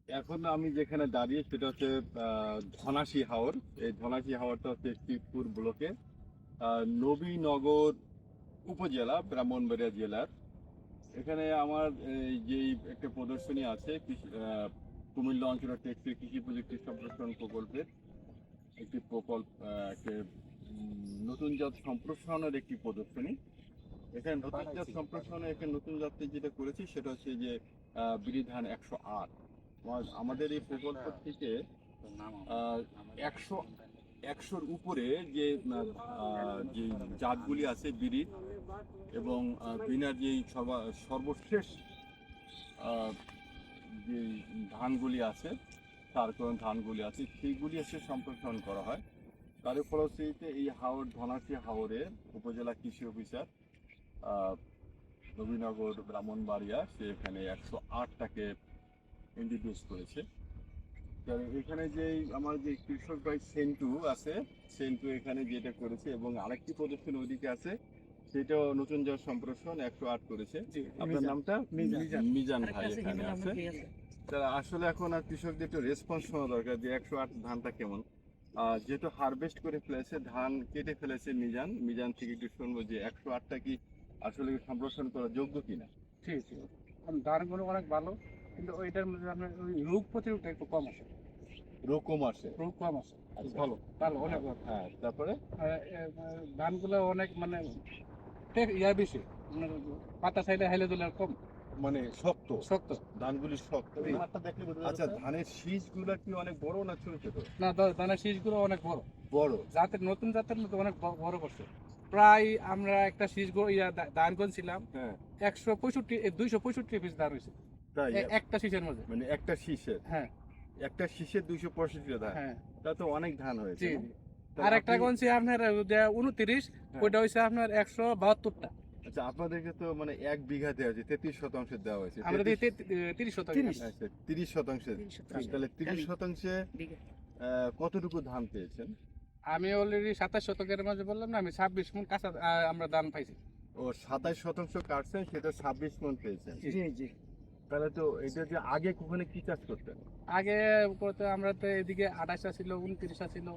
এখন আমি যেখানে দাঁড়িয়ে সেটা হচ্ছে ধনাশী হাওর। এই ধনাশী হাওরটা হচ্ছে শিবপুর ব্লকে নবীনগর উপজেলা, ব্রাহ্মণবাড়িয়া জেলার। এখানে আমার এই যে একটা প্রদর্শনী আছে কুমিল্লা অঞ্চলের টেকসই কৃষি প্রযুক্তি সম্প্রসারণ প্রকল্পের একটি প্রকল্প, একটা নতুন জাত সম্প্রসারণের একটি প্রদর্শনী। এখানে নতুন জাত সম্প্রসারণে এখানে নতুন জাতটি যেটা করেছি সেটা হচ্ছে যে বিরিধান 108। আমাদের এই প্রকল্প থেকে আহ, একশো একশোর উপরে যে যে জাতগুলি আছে বিরির এবং বিনার যেই সর্বশেষ আহ, যে ধানগুলি আছে, তারকরণ ধানগুলি আছে, সেইগুলি এসে সম্প্রসারণ করা হয়। তার ফলশ্রুতিতে এই হাওর ধনাশী হাওরে উপজেলা কৃষি অফিসার আহ, নবীনগর ব্রাহ্মণবাড়িয়া সে এখানে 108টাকে ইন্ট্রোডিউস করেছে। তো এখানে যে আমার যে কৃষক ভাই সেন্টু আছে, সেন্টু এখানে যেটা করেছে এবং আরেকটি প্রদর্শনী ওইদিকে আছে, সেটাও নতুন জাত সম্প্রসারণ 108 করেছে। আপনার নামটা? মিজান ভাই এখানে আছে। তা আসলে এখন আর কৃষকদের একটু রেসপন্স শোনা দরকার যে 108 ধানটা কেমন। যেহেতু হারভেস্ট করে ফেলেছে, ধান কেটে ফেলেছে মিজান, মিজান থেকে একটু শুনবো যে 108টা কি আসলে সম্প্রসারণ করার যোগ্য কিনা। ঠিক ঠিক। ধানগুলো অনেক ভালো, কিন্তু ওইটার মধ্যে আপনার ওই রোগ প্রতিরোধটা একটু কম আছে। রকম আসে। রোগ কম আছে। আচ্ছা। ভালো ভালো, অনেক ভালো। হ্যাঁ, তারপরে ধানগুলো অনেক মানে ইয়া বেশি, মানে পাতা চাইলে হাইলে দিলে কম মানে শক্ত শক্ত। ধানগুলি শক্ত জি। না? আচ্ছা, ধানের শীষগুলো কি অনেক বড় না ছোট ছোট? না, ধানের শীষগুলো অনেক বড়। বড়। জাতের নতুন জাতের মধ্যে অনেক বড় করছে। প্রায় আমরা একটা শীষ ধান করছিলাম হ্যাঁ, 265 পিস ধান হয়েছে তাই? একটা শীষের মধ্যে। মানে একটা শীষের, হ্যাঁ একটা শীষের 265 ধান? হ্যাঁ। তা তো অনেক ধান হয়েছে জি না? জি। তাহলে আর একটা আপনি- গনছি আপনার 29, হ্যাঁ। ওইটা হয়েছে আপনার 172টা। আচ্ছা, আপনাদেরকে তো মানে 1 বিঘা দেওয়া হয়েছে, 33% দেওয়া হয়েছে। আমরা 30 30 আচ্ছা, 30%। তাহলে 30%-এ কতটুকু ধান পেয়েছেন? আমি অলরেডি 27 শতকের মাঝে বললাম না, আমি 26 মণ কাঁচা আমরা ধান পাইছি। ও, 27% কাটছেন, সেটা 26 মণ পেয়েছেন। জি জি। তাহলে তো এটা যে আগে কখনো কি চাষ করতেন? আগে করতে আমরা তো এদিকে 28টা ছিল, 29টা ছিল।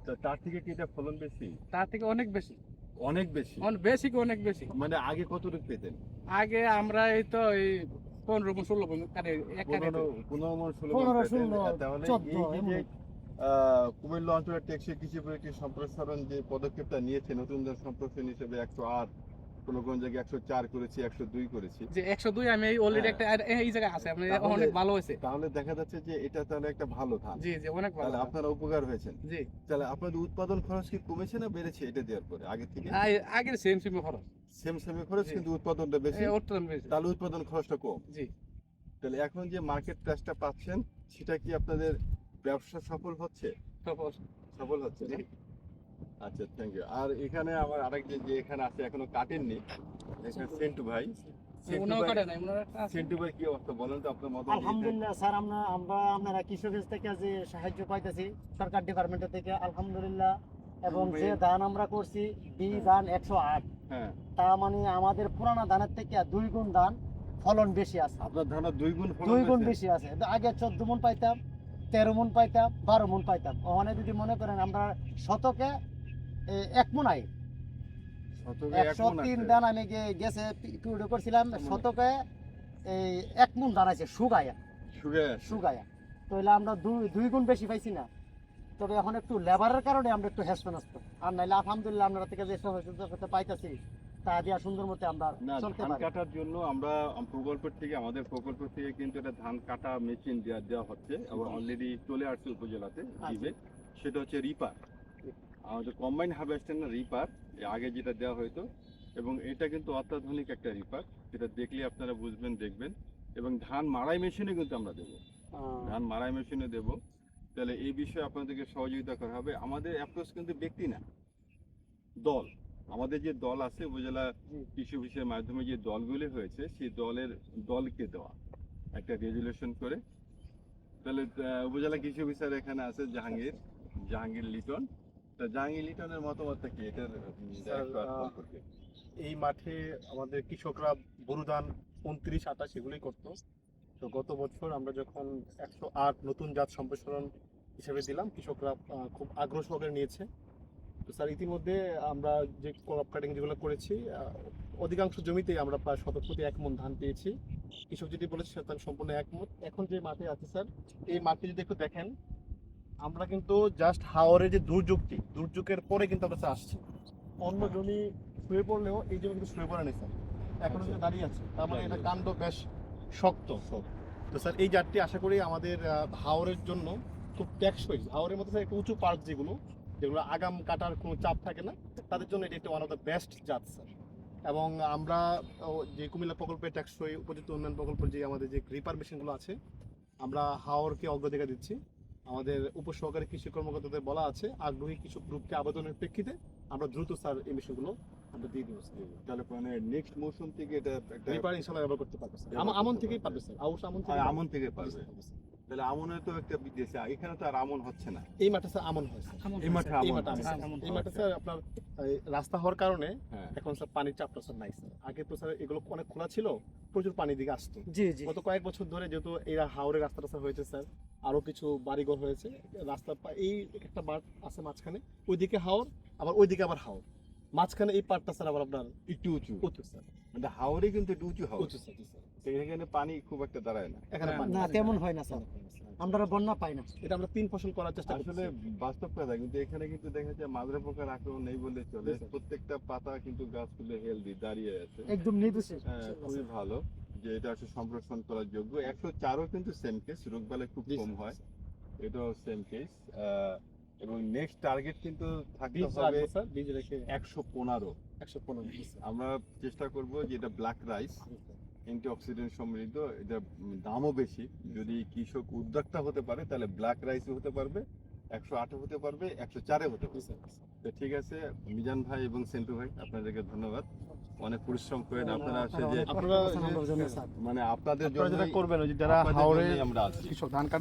তা তার থেকে কি এটা ফলন বেশি? তার থেকে অনেক বেশি। অনেক বেশি? অনেক বেশি কি অনেক বেশি। মানে আগে কতটুকু পেতেন? আগে আমরা এই তো এই 15 মণ 16 মণ এক কাঠে। 15 মণ 16 মণ 15 পেতেন। 16 তাহলে 14 এই যে কুমিল্লা অঞ্চলের টেকসই কৃষি প্রযুক্তি সম্প্রসারণ যে পদক্ষেপটা নিয়েছে নতুন জাত সম্প্রসারণ হিসেবে 108, কোন কোন জায়গায় 104 করেছি, 102 করেছি। যে 102 আমি অলরেডি হ্যাঁ। একটা এই জায়গায় আছে, আপনি তাহলে- অনেক ভালো হয়েছে। তাহলে দেখা যাচ্ছে যে এটা তাহলে একটা ভালো ধান। জি জি, অনেক ভালো। তাহলে আপনারা উপকার হয়েছেন। জি। তাহলে আপনাদের উৎপাদন খরচ কি কমেছে না বেড়েছে এটা দেওয়ার পরে আগে থেকে? আগের সেম খরচ। সেম সেম খরচ, জি। কিন্তু উৎপাদনটা বেশি। অর্থন বেশি। তাহলে উৎপাদন খরচটা কম। জি। তাহলে এখন যে মার্কেট প্রাইসটা পাচ্ছেন সেটা কি আপনাদের ব্যবসা সফল হচ্ছে? সফল। সফল হচ্ছে না? জি। আচ্ছা, থ্যাংক ইউ। আর এখানে আমার আরেকজন যে এখানে আছে এখনো কাটেননি, এখানে সেন্টু ভাই। সেন্টু উনাও ভাই, কাটে নাই, উনার একটা আছে। সেন্টু ভাই কি অবস্থা বলেন তো আপনার মত? আলহামদুলিল্লাহ স্যার, আমরা আপনারা কৃষকের থেকে যে সাহায্য পাইতেছি সরকার ডিপার্টমেন্টের থেকে, আলহামদুলিল্লাহ। এবং যে ধান আমরা করছি ধান 108, হ্যাঁ, তা মানে আমাদের পুরানা ধানের থেকে 2 গুণ ধান ফলন বেশি আছে। আপনার ধান 2 গুণ ফলন 2 গুণ হয়েছে? বেশি আছে। আগে 14 মণ পাইতাম, 13 মণ পাইতাম, 12 মণ পাইতাম। ওখানে যদি মনে করেন আমরা শতকে 1 মণ আই, শতকে 1 মণ 103 আছে। ধান আমি গেছে পিউডো করছিলাম, শতকে এই 1 মণ ধান আছে শুকায়া সুগে শুকায়া। তো হইলে আমরা 2 গুণ বেশি পাইছি না। তবে এখন একটু লেবারের কারণে আমরা একটু হেস্তনস্ত, আর নাইলে আলহামদুলিল্লাহ আপনারা থেকে যে সহযোগিতা করতে পাইতেছি তা দিয়া সুন্দর মতো আমরা না, চলতে ধান পারি। কাটার জন্য আমরা আমাদের প্রকল্প থেকে কিন্তু এটা ধান কাটা মেশিন দেওয়া হচ্ছে এবং অলরেডি চলে আসছে উপজেলাতে দিবে। সেটা হচ্ছে রিপার, আমাদের কম্বাইন হারভেস্টার না রিপার, আগে যেটা দেওয়া হতো। এবং এটা কিন্তু অত্যাধুনিক একটা রিপার, যেটা দেখলে আপনারা বুঝবেন, দেখবেন। এবং ধান মাড়াই মেশিনে কিন্তু আমরা দেবো, ধান মাড়াই মেশিনে দেবো। তাহলে এই বিষয়ে আপনাদেরকে সহযোগিতা করা হবে। আমাদের অ্যাপ্রোচ কিন্তু ব্যক্তি না, দল। আমাদের যে দল আছে উপজেলা কৃষি অফিসের মাধ্যমে যে দলগুলি হয়েছে সেই দলকে দেওয়া একটা রেজুলেশন করে। তাহলে উপজেলা কৃষি অফিসার এখানে আছে জাহাঙ্গীর লিটন। তা জাহাঙ্গীর লিটনের মতামতটা কি এটার স্যার, সম্পর্কে? এই মাঠে আমাদের কৃষকরা বোরো ধান 29, 28 এগুলোই করতো। তো গত বছর আমরা যখন 108 নতুন জাত সম্প্রসারণ হিসেবে দিলাম, কৃষকরা খুব আগ্রহ সহকারে নিয়েছে। তো স্যার ইতিমধ্যে আমরা যে ক্রপ কাটিং যেগুলো করেছি, অধিকাংশ জমিতেই আমরা প্রায় শতক প্রতি 1 মণ ধান পেয়েছি। কৃষক যেটি বলেছে সেটা আমি সম্পূর্ণ একমত। এখন যে মাঠে আছে স্যার, এই মাঠে যদি একটু দেখেন, আমরা কিন্তু জাস্ট হাওরের যে দুর্যোগের পরে কিন্তু আমরা স্যার আসছি। অন্য জমি শুয়ে পড়লেও এই জমি কিন্তু শুয়ে পড়ে নেই স্যার, এখন যে দাঁড়িয়ে আছে, তার মানে এটা কাণ্ড বেশ শক্ত। তো স্যার এই জাতটি আশা করি আমাদের হাওরের জন্য খুব টেকসই। হাওরের মধ্যে স্যার একটু উঁচু পার্ক যেগুলো আগাম কাটার কোনো চাপ থাকে না, তাদের জন্য এটি একটা ওয়ান অফ দ্য বেস্ট জাত স্যার। এবং আমরা যে কুমিল্লা প্রকল্পের টেকসই উপযুক্ত উন্নয়ন প্রকল্পের যে আমাদের যে রিপার মেশিনগুলো আছে, আমরা হাওরকে অগ্রাধিকার দিচ্ছি। আমাদের উপসহকারী কৃষি কর্মকর্তাদের বলা আছে, আগ্রহী কৃষক গ্রুপকে আবেদনের প্রেক্ষিতে আমরা দ্রুত স্যার এই মেশিনগুলো আমরা দিয়ে দেবো স্যার। তাহলে মানে নেক্সট মৌসুম থেকে এটা একটা রিপার ইনশাল্লাহ ব্যবহার করতে পারবে স্যার। আমন থেকেই পারবে স্যার, অবশ্যই আমন থেকে আমন থেকে পারবে। তাহলে আমনের তো একটা বিদেশে, এখানে তো আর আমন হচ্ছে না। এই মাঠে স্যার আমন হয় স্যার। এই মাঠে এই আমন মাঠে হয়। এই মাঠে স্যার আপনার রাস্তা হওয়ার কারণে হ্যাঁ। এখন স্যার পানির চাপটা স্যার নাই স্যার। আগে তো স্যার এগুলো অনেক খোলা ছিল, প্রচুর পানি দিকে আসতো। জি জি গত কয়েক বছর ধরে যেহেতু এই হাওরের রাস্তাটা স্যার হয়েছে স্যার, আরো কিছু বাড়িঘর হয়েছে, রাস্তা এই একটা বাট আছে মাঝখানে, ওইদিকে হাওর, আবার ওইদিকে আবার হাওর, মাঝখানে এই পার্টটা স্যার আবার আপনার একটু উঁচু, উঁচু স্যার। মানে হাওরে কিন্তু একটু উঁচু হাওর। উঁচু স্যার, জি স্যার। তো এখানে পানি খুব একটা দাঁড়ায় না। এখানে পানি না আছে। তেমন হয় না স্যার, আমরা বন্যা পাই না। এটা আমরা 3 ফসল করার চেষ্টা করছি। আসলে বাস্তব কথা, কিন্তু এখানে কিন্তু দেখা যায় মাজরা পোকার আক্রমণ নেই বলে চলে। জি, স্যার। প্রত্যেকটা পাতা কিন্তু গাছগুলো হেলদি দাঁড়িয়ে আছে। একদম নির্দিষ্ট। হ্যাঁ, খুবই ভালো যে এটা আসলে সংরক্ষণ করার যোগ্য। 104ও কিন্তু সেম কেস, রোগবালাই খুব জি, কম স্যার, হয়, জি, এটাও সেম কেস। এবং নেক্সট টার্গেট কিন্তু থাকতে বীজ হবে রাখবো স্যার, বীজ রেখে 115। 115 জি স্যার। আমরা চেষ্টা করব যে এটা ব্ল্যাক রাইস, অ্যান্টিঅক্সিডেন্ট সমৃদ্ধ, এটা দামও বেশি। যদি কৃষক উদ্যোক্তা হতে পারে তাহলে ব্ল্যাক রাইসও হতে পারবে, 108 হতে পারবে, 104 হতে জি পারবে। স্যার। তো ঠিক আছে মিজান ভাই এবং সেন্টু ভাই, আপনাদেরকে ধন্যবাদ। অনেক পরিশ্রম করেন আপনারা, আসলে যে আপনারা জন্য স্যার। মানে আপনাদের আপনারা যেটা জন্য করবেন, ওই যে যারা হাওরে আমরা আছি। কৃষক ধান কাটা